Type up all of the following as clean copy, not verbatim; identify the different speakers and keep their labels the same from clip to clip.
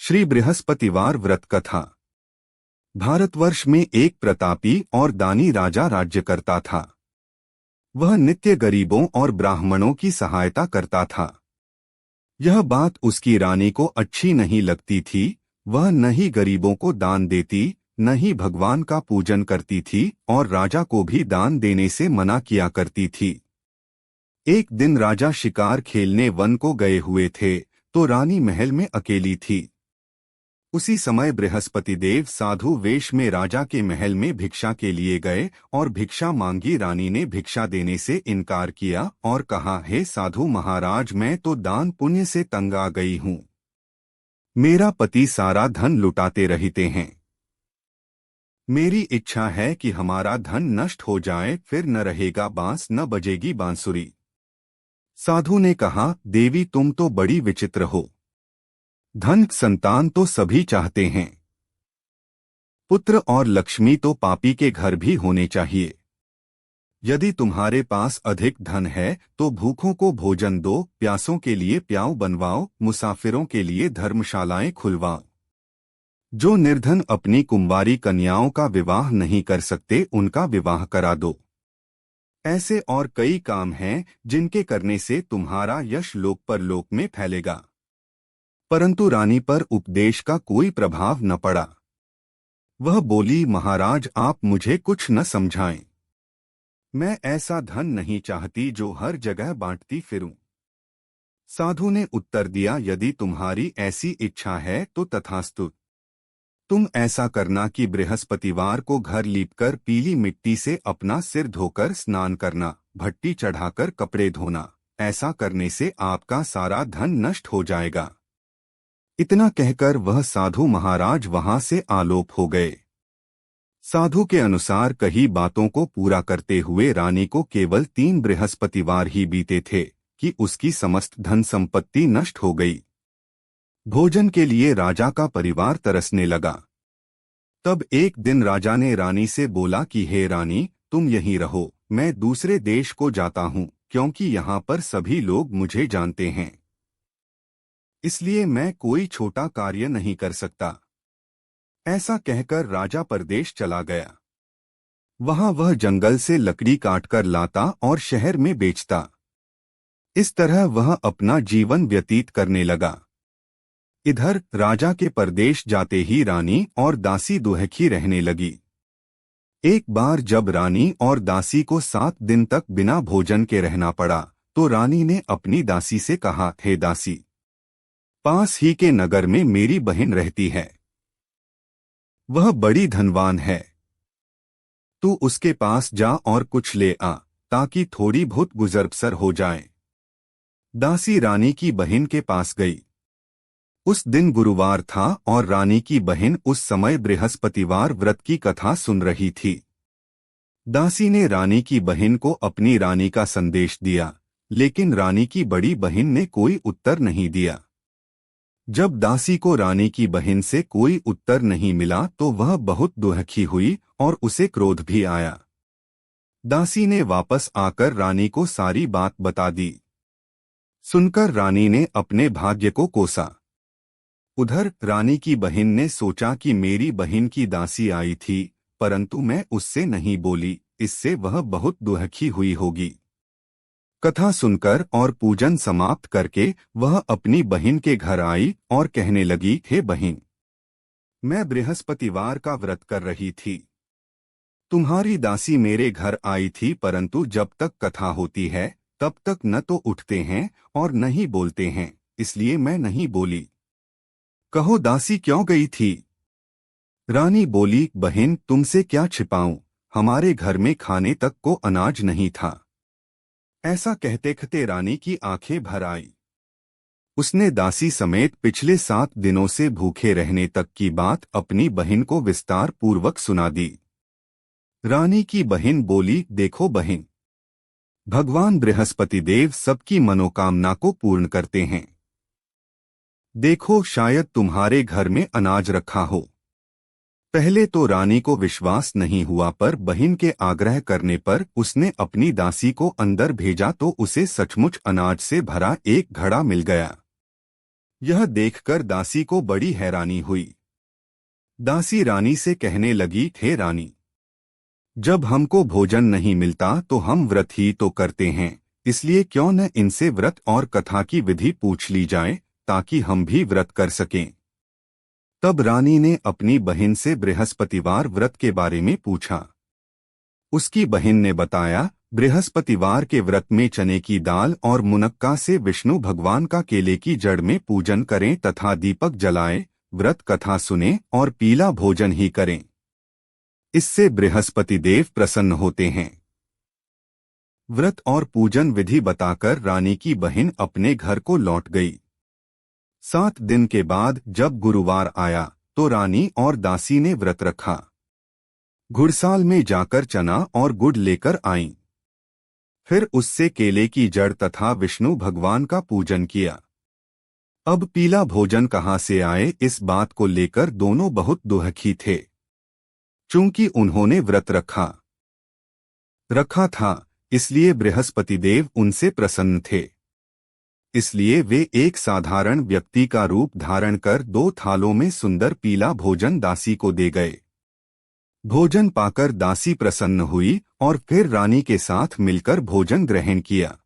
Speaker 1: श्री बृहस्पतिवार व्रत कथा। भारतवर्ष में एक प्रतापी और दानी राजा राज्य करता था। वह नित्य गरीबों और ब्राह्मणों की सहायता करता था। यह बात उसकी रानी को अच्छी नहीं लगती थी। वह न ही गरीबों को दान देती, न ही भगवान का पूजन करती थी और राजा को भी दान देने से मना किया करती थी। एक दिन राजा शिकार खेलने वन को गए हुए थे तो रानी महल में अकेली थी। उसी समय बृहस्पति देव साधु वेश में राजा के महल में भिक्षा के लिए गए और भिक्षा मांगी। रानी ने भिक्षा देने से इनकार किया और कहा, हे साधु महाराज, मैं तो दान पुण्य से तंग आ गई हूँ। मेरा पति सारा धन लुटाते रहते हैं। मेरी इच्छा है कि हमारा धन नष्ट हो जाए, फिर न रहेगा बांस न बजेगी बांसुरी। साधु ने कहा, देवी तुम तो बड़ी विचित्र हो। धन संतान तो सभी चाहते हैं। पुत्र और लक्ष्मी तो पापी के घर भी होने चाहिए। यदि तुम्हारे पास अधिक धन है तो भूखों को भोजन दो, प्यासों के लिए प्याऊ बनवाओ, मुसाफिरों के लिए धर्मशालाएं खुलवाओ। जो निर्धन अपनी कुंवारी कन्याओं का विवाह नहीं कर सकते उनका विवाह करा दो। ऐसे और कई काम हैं जिनके करने से तुम्हारा यश लोक परलोक में फैलेगा। परंतु रानी पर उपदेश का कोई प्रभाव न पड़ा। वह बोली, महाराज आप मुझे कुछ न समझाएं। मैं ऐसा धन नहीं चाहती जो हर जगह बांटती फिरूं। साधु ने उत्तर दिया, यदि तुम्हारी ऐसी इच्छा है तो तथास्तु। तुम ऐसा करना कि बृहस्पतिवार को घर लीपकर पीली मिट्टी से अपना सिर धोकर स्नान करना, भट्टी चढ़ाकर कपड़े धोना। ऐसा करने से आपका सारा धन नष्ट हो जाएगा। इतना कहकर वह साधु महाराज वहां से आलोप हो गए। साधु के अनुसार कही बातों को पूरा करते हुए रानी को केवल 3 बृहस्पतिवार ही बीते थे कि उसकी समस्त धन संपत्ति नष्ट हो गई। भोजन के लिए राजा का परिवार तरसने लगा। तब एक दिन राजा ने रानी से बोला कि हे रानी, तुम यहीं रहो, मैं दूसरे देश को जाता हूँ, क्योंकि यहाँ पर सभी लोग मुझे जानते हैं। इसलिए मैं कोई छोटा कार्य नहीं कर सकता। ऐसा कहकर राजा परदेश चला गया। वहां वह जंगल से लकड़ी काटकर लाता और शहर में बेचता। इस तरह वह अपना जीवन व्यतीत करने लगा। इधर राजा के परदेश जाते ही रानी और दासी दुहखी रहने लगी। एक बार जब रानी और दासी को 7 दिन तक बिना भोजन के रहना पड़ा तो रानी ने अपनी दासी से कहा, हे दासी, पास ही के नगर में मेरी बहन रहती है। वह बड़ी धनवान है। तू उसके पास जा और कुछ ले आ ताकि थोड़ी बहुत गुजर बसर हो जाए। दासी रानी की बहन के पास गई। उस दिन गुरुवार था और रानी की बहन उस समय बृहस्पतिवार व्रत की कथा सुन रही थी। दासी ने रानी की बहन को अपनी रानी का संदेश दिया, लेकिन रानी की बड़ी बहन ने कोई उत्तर नहीं दिया। जब दासी को रानी की बहन से कोई उत्तर नहीं मिला तो वह बहुत दुखी हुई और उसे क्रोध भी आया। दासी ने वापस आकर रानी को सारी बात बता दी। सुनकर रानी ने अपने भाग्य को कोसा। उधर रानी की बहन ने सोचा कि मेरी बहन की दासी आई थी, परंतु मैं उससे नहीं बोली, इससे वह बहुत दुखी हुई होगी। कथा सुनकर और पूजन समाप्त करके वह अपनी बहन के घर आई और कहने लगी, हे बहन, मैं बृहस्पतिवार का व्रत कर रही थी। तुम्हारी दासी मेरे घर आई थी, परंतु जब तक कथा होती है तब तक न तो उठते हैं और न ही बोलते हैं, इसलिए मैं नहीं बोली। कहो दासी क्यों गई थी? रानी बोली, बहन तुमसे क्या छिपाऊं, हमारे घर में खाने तक को अनाज नहीं था। ऐसा कहते कहते रानी की आंखें भर आई। उसने दासी समेत पिछले 7 दिनों से भूखे रहने तक की बात अपनी बहन को विस्तार पूर्वक सुना दी। रानी की बहन बोली, देखो बहन, भगवान बृहस्पति देव सबकी मनोकामना को पूर्ण करते हैं। देखो शायद तुम्हारे घर में अनाज रखा हो। पहले तो रानी को विश्वास नहीं हुआ, पर बहन के आग्रह करने पर उसने अपनी दासी को अंदर भेजा तो उसे सचमुच अनाज से भरा एक घड़ा मिल गया। यह देखकर दासी को बड़ी हैरानी हुई। दासी रानी से कहने लगी, हे रानी, जब हमको भोजन नहीं मिलता तो हम व्रत ही तो करते हैं, इसलिए क्यों न इनसे व्रत और कथा की विधि पूछ ली जाए ताकि हम भी व्रत कर सकें। तब रानी ने अपनी बहन से बृहस्पतिवार व्रत के बारे में पूछा। उसकी बहन ने बताया, बृहस्पतिवार के व्रत में चने की दाल और मुनक्का से विष्णु भगवान का केले की जड़ में पूजन करें तथा दीपक जलाएं, व्रत कथा सुनें और पीला भोजन ही करें। इससे बृहस्पति देव प्रसन्न होते हैं। व्रत और पूजन विधि बताकर रानी की बहन अपने घर को लौट गई। 7 दिन के बाद जब गुरुवार आया तो रानी और दासी ने व्रत रखा। घुड़साल में जाकर चना और गुड़ लेकर आईं। फिर उससे केले की जड़ तथा विष्णु भगवान का पूजन किया। अब पीला भोजन कहाँ से आए, इस बात को लेकर दोनों बहुत दुखी थे। चूंकि उन्होंने व्रत रखा था, इसलिए बृहस्पति देव उनसे प्रसन्न थे। इसलिए वे एक साधारण व्यक्ति का रूप धारण कर 2 थालों में सुंदर पीला भोजन दासी को दे गए। भोजन पाकर दासी प्रसन्न हुई और फिर रानी के साथ मिलकर भोजन ग्रहण किया।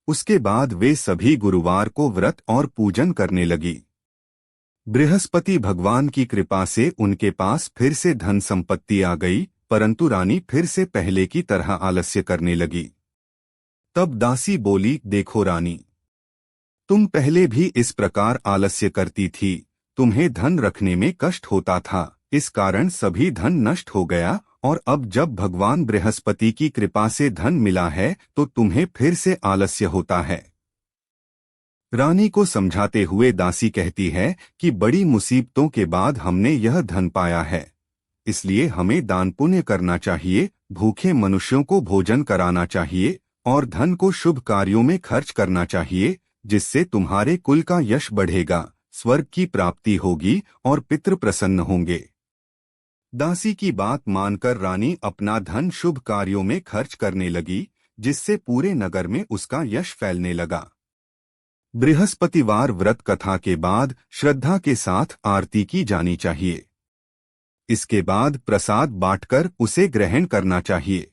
Speaker 1: उसके बाद वे सभी गुरुवार को व्रत और पूजन करने लगी। बृहस्पति भगवान की कृपा से उनके पास फिर से धन संपत्ति आ गई, परंतु रानी फिर से पहले की तरह आलस्य करने लगी। तब दासी बोली, देखो रानी, तुम पहले भी इस प्रकार आलस्य करती थी। तुम्हें धन रखने में कष्ट होता था, इस कारण सभी धन नष्ट हो गया, और अब जब भगवान बृहस्पति की कृपा से धन मिला है तो तुम्हें फिर से आलस्य होता है। रानी को समझाते हुए दासी कहती है कि बड़ी मुसीबतों के बाद हमने यह धन पाया है, इसलिए हमें दान पुण्य करना चाहिए, भूखे मनुष्यों को भोजन कराना चाहिए और धन को शुभ कार्यों में खर्च करना चाहिए, जिससे तुम्हारे कुल का यश बढ़ेगा, स्वर्ग की प्राप्ति होगी और पितृ प्रसन्न होंगे। दासी की बात मानकर रानी अपना धन शुभ कार्यों में खर्च करने लगी, जिससे पूरे नगर में उसका यश फैलने लगा। बृहस्पतिवार व्रत कथा के बाद श्रद्धा के साथ आरती की जानी चाहिए। इसके बाद प्रसाद बांटकर उसे ग्रहण करना चाहिए।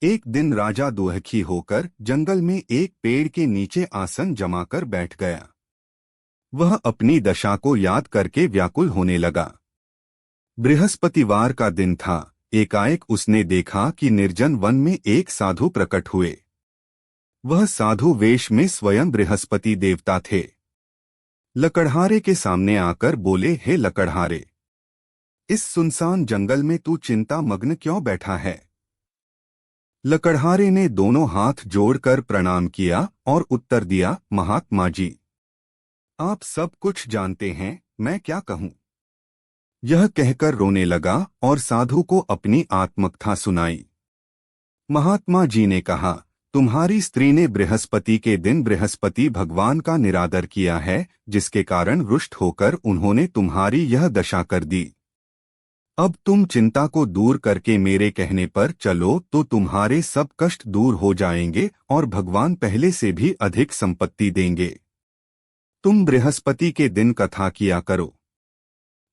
Speaker 1: एक दिन राजा दुखी होकर जंगल में एक पेड़ के नीचे आसन जमाकर बैठ गया। वह अपनी दशा को याद करके व्याकुल होने लगा। बृहस्पतिवार का दिन था। एकाएक उसने देखा कि निर्जन वन में एक साधु प्रकट हुए। वह साधु वेश में स्वयं बृहस्पति देवता थे। लकड़हारे के सामने आकर बोले, हे लकड़हारे, इस सुनसान जंगल में तू चिंता मग्न क्यों बैठा है? लकड़हारे ने दोनों हाथ जोड़कर प्रणाम किया और उत्तर दिया, महात्मा जी, आप सब कुछ जानते हैं, मैं क्या कहूँ। यह कहकर रोने लगा और साधु को अपनी आत्मकथा सुनाई। महात्मा जी ने कहा, तुम्हारी स्त्री ने बृहस्पति के दिन बृहस्पति भगवान का निरादर किया है, जिसके कारण रुष्ट होकर उन्होंने तुम्हारी यह दशा कर दी। अब तुम चिंता को दूर करके मेरे कहने पर चलो तो तुम्हारे सब कष्ट दूर हो जाएंगे और भगवान पहले से भी अधिक संपत्ति देंगे। तुम बृहस्पति के दिन कथा किया करो।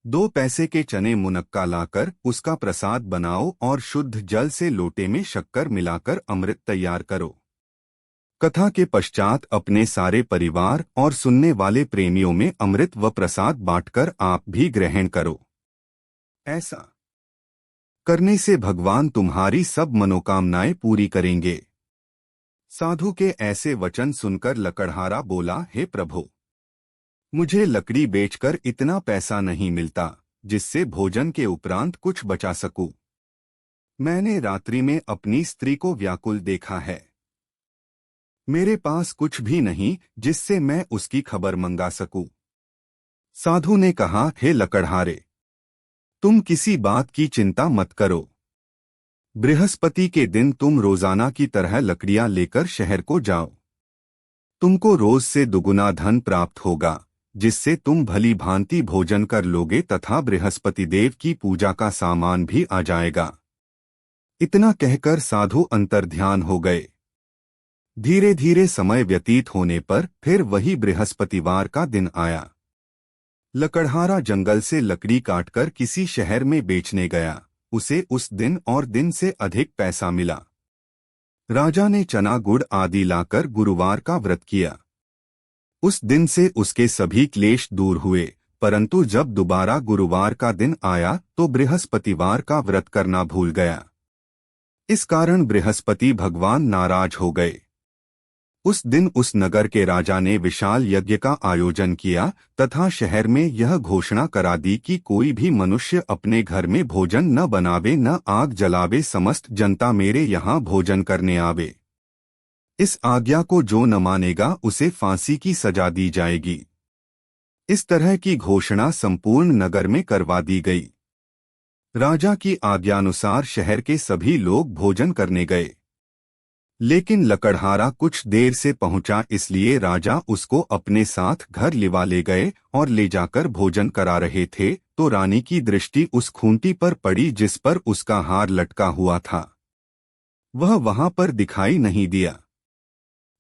Speaker 1: 2 पैसे के चने मुनक्का लाकर उसका प्रसाद बनाओ और शुद्ध जल से लोटे में शक्कर मिलाकर अमृत तैयार करो। कथा के पश्चात अपने सारे परिवार और सुनने वाले प्रेमियों में अमृत व प्रसाद बांटकर आप भी ग्रहण करो। ऐसा करने से भगवान तुम्हारी सब मनोकामनाएं पूरी करेंगे। साधु के ऐसे वचन सुनकर लकड़हारा बोला, हे प्रभु, मुझे लकड़ी बेचकर इतना पैसा नहीं मिलता जिससे भोजन के उपरांत कुछ बचा सकूं। मैंने रात्रि में अपनी स्त्री को व्याकुल देखा है। मेरे पास कुछ भी नहीं जिससे मैं उसकी खबर मंगा सकूं। साधु ने कहा, हे लकड़हारे, तुम किसी बात की चिंता मत करो। बृहस्पति के दिन तुम रोजाना की तरह लकड़ियां लेकर शहर को जाओ। तुमको रोज से दुगुना धन प्राप्त होगा, जिससे तुम भली भांति भोजन कर लोगे तथा बृहस्पति देव की पूजा का सामान भी आ जाएगा। इतना कहकर साधु अंतर्ध्यान हो गए। धीरे धीरे समय व्यतीत होने पर फिर वही बृहस्पतिवार का दिन आया। लकड़हारा जंगल से लकड़ी काटकर किसी शहर में बेचने गया। उसे उस दिन और दिन से अधिक पैसा मिला। राजा ने चना गुड़ आदि लाकर गुरुवार का व्रत किया। उस दिन से उसके सभी क्लेश दूर हुए, परंतु जब दोबारा गुरुवार का दिन आया तो बृहस्पतिवार का व्रत करना भूल गया। इस कारण बृहस्पति भगवान नाराज हो गए। उस दिन उस नगर के राजा ने विशाल यज्ञ का आयोजन किया तथा शहर में यह घोषणा करा दी कि कोई भी मनुष्य अपने घर में भोजन न बनावे न आग जलावे, समस्त जनता मेरे यहाँ भोजन करने आवे। इस आज्ञा को जो न मानेगा उसे फांसी की सजा दी जाएगी। इस तरह की घोषणा संपूर्ण नगर में करवा दी गई। राजा की आज्ञानुसार शहर के सभी लोग भोजन करने गए, लेकिन लकड़हारा कुछ देर से पहुंचा, इसलिए राजा उसको अपने साथ घर लिवा ले गए और ले जाकर भोजन करा रहे थे तो रानी की दृष्टि उस खूंटी पर पड़ी जिस पर उसका हार लटका हुआ था। वह वहां पर दिखाई नहीं दिया।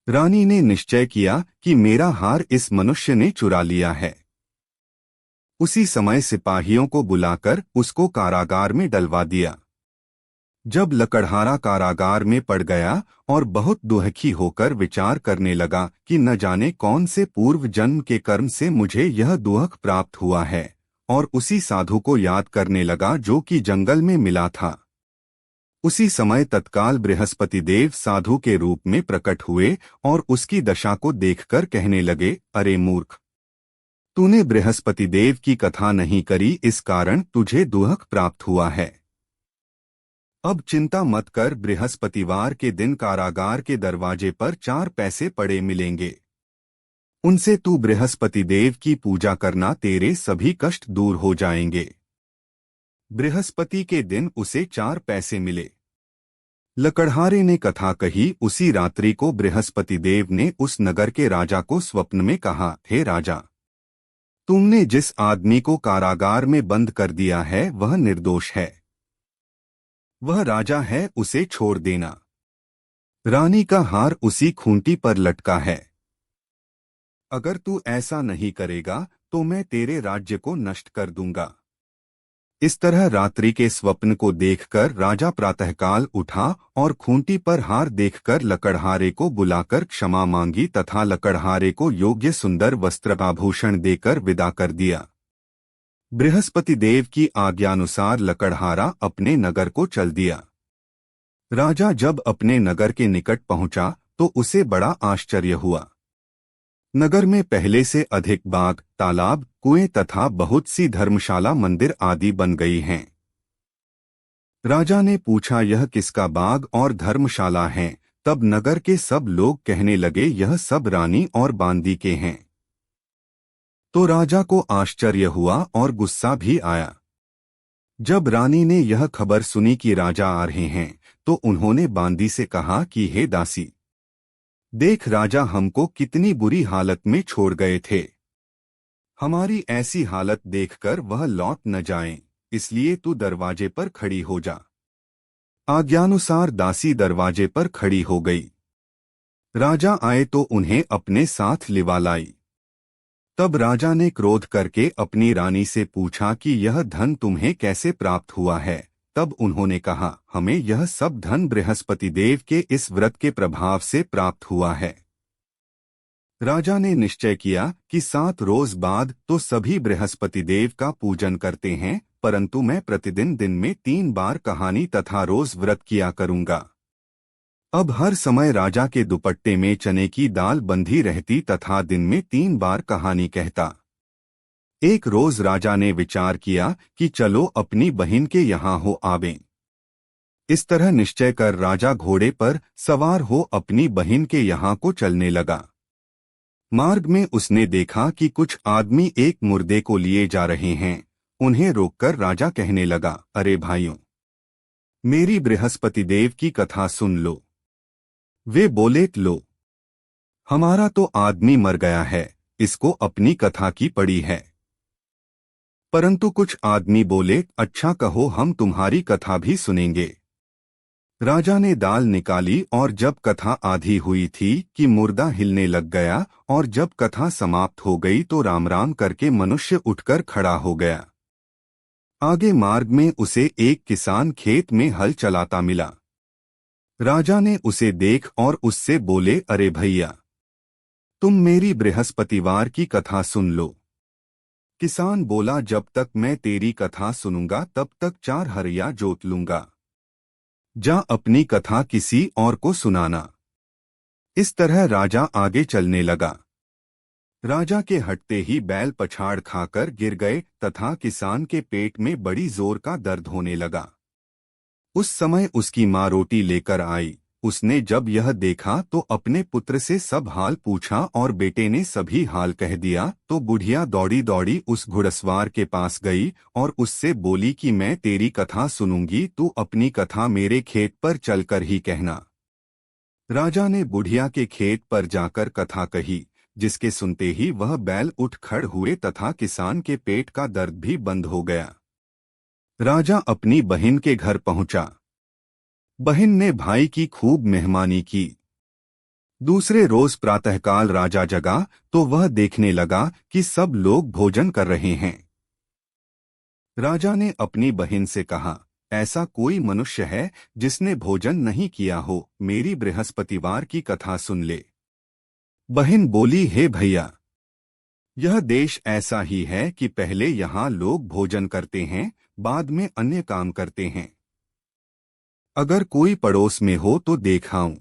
Speaker 1: रानी ने निश्चय किया कि मेरा हार इस मनुष्य ने चुरा लिया है। उसी समय सिपाहियों को बुलाकर उसको कारागार में डलवा दिया। जब लकड़हारा कारागार में पड़ गया और बहुत दुखी होकर विचार करने लगा कि न जाने कौन से पूर्व जन्म के कर्म से मुझे यह दुख प्राप्त हुआ है, और उसी साधु को याद करने लगा जो कि जंगल में मिला था। उसी समय तत्काल बृहस्पति देव साधु के रूप में प्रकट हुए और उसकी दशा को देखकर कहने लगे, अरे मूर्ख, तूने बृहस्पति देव की कथा नहीं करी, इस कारण तुझे दुख प्राप्त हुआ है। अब चिंता मत कर, बृहस्पतिवार के दिन कारागार के दरवाजे पर 4 पैसे पड़े मिलेंगे। उनसे तू बृहस्पति देव की पूजा करना, तेरे सभी कष्ट दूर हो जाएंगे। बृहस्पति के दिन उसे 4 पैसे मिले। लकड़हारे ने कथा कही। उसी रात्रि को बृहस्पति देव ने उस नगर के राजा को स्वप्न में कहा, हे राजा, तुमने जिस आदमी को कारागार में बंद कर दिया है वह निर्दोष है। वह राजा है, उसे छोड़ देना। रानी का हार उसी खूंटी पर लटका है। अगर तू ऐसा नहीं करेगा तो मैं तेरे राज्य को नष्ट कर दूंगा। इस तरह रात्रि के स्वप्न को देखकर राजा प्रातःकाल उठा और खूंटी पर हार देखकर लकड़हारे को बुलाकर क्षमा मांगी तथा लकड़हारे को योग्य सुंदर वस्त्र आभूषण देकर विदा कर दिया। बृहस्पति देव की आज्ञानुसार लकड़हारा अपने नगर को चल दिया। राजा जब अपने नगर के निकट पहुंचा तो उसे बड़ा आश्चर्य हुआ। नगर में पहले से अधिक बाग, तालाब, कुएं तथा बहुत सी धर्मशाला, मंदिर आदि बन गई हैं। राजा ने पूछा, यह किसका बाग और धर्मशाला हैं? तब नगर के सब लोग कहने लगे, यह सब रानी और बांदी के हैं। तो राजा को आश्चर्य हुआ और गुस्सा भी आया। जब रानी ने यह खबर सुनी कि राजा आ रहे हैं तो उन्होंने बांदी से कहा कि हे दासी, देख राजा हमको कितनी बुरी हालत में छोड़ गए थे। हमारी ऐसी हालत देखकर वह लौट न जाएं, इसलिए तू दरवाजे पर खड़ी हो जा। आज्ञानुसार दासी दरवाजे पर खड़ी हो गई। राजा आए तो उन्हें अपने साथ लिवा लाई। तब राजा ने क्रोध करके अपनी रानी से पूछा कि यह धन तुम्हें कैसे प्राप्त हुआ है? तब उन्होंने कहा, हमें यह सब धन बृहस्पति देव के इस व्रत के प्रभाव से प्राप्त हुआ है। राजा ने निश्चय किया कि 7 रोज बाद तो सभी बृहस्पति देव का पूजन करते हैं, परंतु मैं प्रतिदिन दिन में 3 बार कहानी तथा रोज व्रत किया करूंगा। अब हर समय राजा के दुपट्टे में चने की दाल बंधी रहती तथा दिन में 3 बार कहानी कहता। एक रोज राजा ने विचार किया कि चलो अपनी बहन के यहाँ हो आवें। इस तरह निश्चय कर राजा घोड़े पर सवार हो अपनी बहन के यहाँ को चलने लगा। मार्ग में उसने देखा कि कुछ आदमी एक मुर्दे को लिए जा रहे हैं। उन्हें रोककर राजा कहने लगा, अरे भाइयों, मेरी बृहस्पति देव की कथा सुन लो। वे बोले, लो, हमारा तो आदमी मर गया है, इसको अपनी कथा की पड़ी है। परंतु कुछ आदमी बोले, अच्छा कहो, हम तुम्हारी कथा भी सुनेंगे। राजा ने दाल निकाली और जब कथा आधी हुई थी कि मुर्दा हिलने लग गया और जब कथा समाप्त हो गई तो राम राम करके मनुष्य उठकर खड़ा हो गया। आगे मार्ग में उसे एक किसान खेत में हल चलाता मिला। राजा ने उसे देख और उससे बोले, अरे भैया, तुम मेरी बृहस्पतिवार की कथा सुन लो। किसान बोला, जब तक मैं तेरी कथा सुनूंगा तब तक 4 हरिया जोत लूंगा। जा अपनी कथा किसी और को सुनाना। इस तरह राजा आगे चलने लगा। राजा के हटते ही बैल पछाड़ खाकर गिर गए तथा किसान के पेट में बड़ी जोर का दर्द होने लगा। उस समय उसकी माँ रोटी लेकर आई। उसने जब यह देखा तो अपने पुत्र से सब हाल पूछा और बेटे ने सभी हाल कह दिया तो बुढ़िया दौड़ी दौड़ी उस घुड़सवार के पास गई और उससे बोली कि मैं तेरी कथा सुनूंगी, तू अपनी कथा मेरे खेत पर चलकर ही कहना। राजा ने बुढ़िया के खेत पर जाकर कथा कही, जिसके सुनते ही वह बैल उठ खड़ हुए तथा किसान के पेट का दर्द भी बंद हो गया। राजा अपनी बहन के घर पहुंचा। बहन ने भाई की खूब मेहमानी की। दूसरे रोज प्रातःकाल राजा जगा तो वह देखने लगा कि सब लोग भोजन कर रहे हैं। राजा ने अपनी बहन से कहा, ऐसा कोई मनुष्य है जिसने भोजन नहीं किया हो, मेरी बृहस्पतिवार की कथा सुन ले। बहन बोली, हे भैया, यह देश ऐसा ही है कि पहले यहाँ लोग भोजन करते हैं, बाद में अन्य काम करते हैं। अगर कोई पड़ोस में हो तो देखाऊं।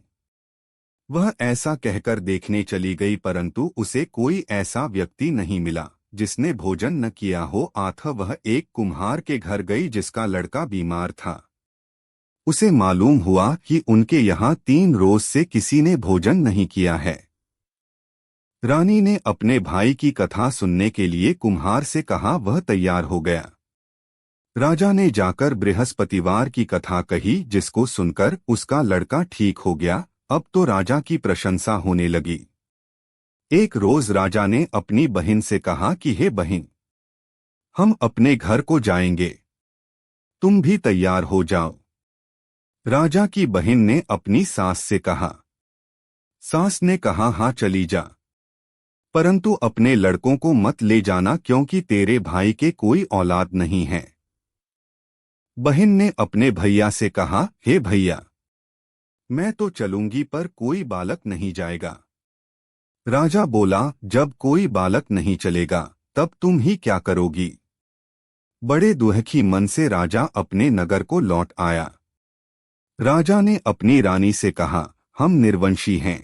Speaker 1: वह ऐसा कहकर देखने चली गई, परंतु उसे कोई ऐसा व्यक्ति नहीं मिला जिसने भोजन न किया हो। अतः वह एक कुम्हार के घर गई जिसका लड़का बीमार था। उसे मालूम हुआ कि उनके यहाँ 3 रोज से किसी ने भोजन नहीं किया है। रानी ने अपने भाई की कथा सुनने के लिए कुम्हार से कहा। वह तैयार हो गया। राजा ने जाकर बृहस्पतिवार की कथा कही, जिसको सुनकर उसका लड़का ठीक हो गया। अब तो राजा की प्रशंसा होने लगी। एक रोज राजा ने अपनी बहन से कहा कि हे बहन, हम अपने घर को जाएंगे, तुम भी तैयार हो जाओ। राजा की बहन ने अपनी सास से कहा। सास ने कहा, हाँ चली जा, परंतु अपने लड़कों को मत ले जाना क्योंकि तेरे भाई के कोई औलाद नहीं है। बहन ने अपने भैया से कहा, हे भैया, मैं तो चलूंगी पर कोई बालक नहीं जाएगा। राजा बोला, जब कोई बालक नहीं चलेगा तब तुम ही क्या करोगी। बड़े दुखी मन से राजा अपने नगर को लौट आया। राजा ने अपनी रानी से कहा, हम निर्वंशी हैं,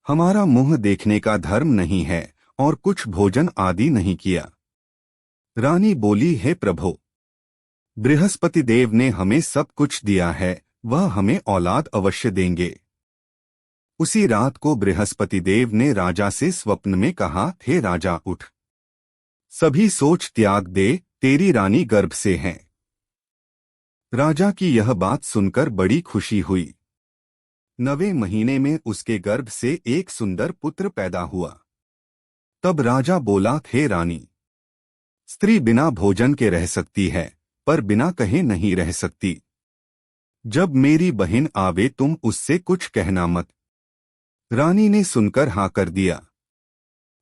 Speaker 1: हमारा मुंह देखने का धर्म नहीं है और कुछ भोजन आदि नहीं किया। रानी बोली, हे प्रभु, बृहस्पति देव ने हमें सब कुछ दिया है, वह हमें औलाद अवश्य देंगे। उसी रात को बृहस्पति देव ने राजा से स्वप्न में कहा, हे राजा उठ, सभी सोच त्याग दे, तेरी रानी गर्भ से है। राजा की यह बात सुनकर बड़ी खुशी हुई। 9वें महीने में उसके गर्भ से एक सुंदर पुत्र पैदा हुआ। तब राजा बोला, हे रानी, स्त्री बिना भोजन के रह सकती है पर बिना कहे नहीं रह सकती। जब मेरी बहन आवे तुम उससे कुछ कहना मत। रानी ने सुनकर हाँ कर दिया।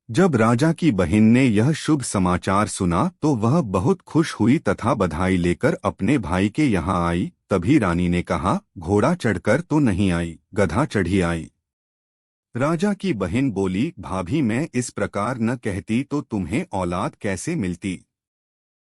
Speaker 1: जब राजा की बहन ने यह शुभ समाचार सुना तो वह बहुत खुश हुई तथा बधाई लेकर अपने भाई के यहाँ आई। तभी रानी ने कहा, घोड़ा चढ़कर तो नहीं आई, गधा चढ़ी आई। राजा की बहन बोली, भाभी, मैं इस प्रकार न कहती तो तुम्हें औलाद कैसे मिलती।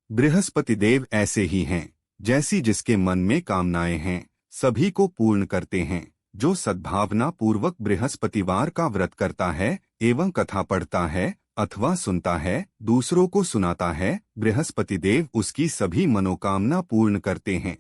Speaker 1: बृहस्पति देव ऐसे ही हैं, जैसी जिसके मन में कामनाएं हैं सभी को पूर्ण करते हैं। जो सद्भावना पूर्वक बृहस्पतिवार का व्रत करता है एवं कथा पढ़ता है अथवा सुनता है, दूसरों को सुनाता है, बृहस्पति देव उसकी सभी मनोकामना पूर्ण करते हैं।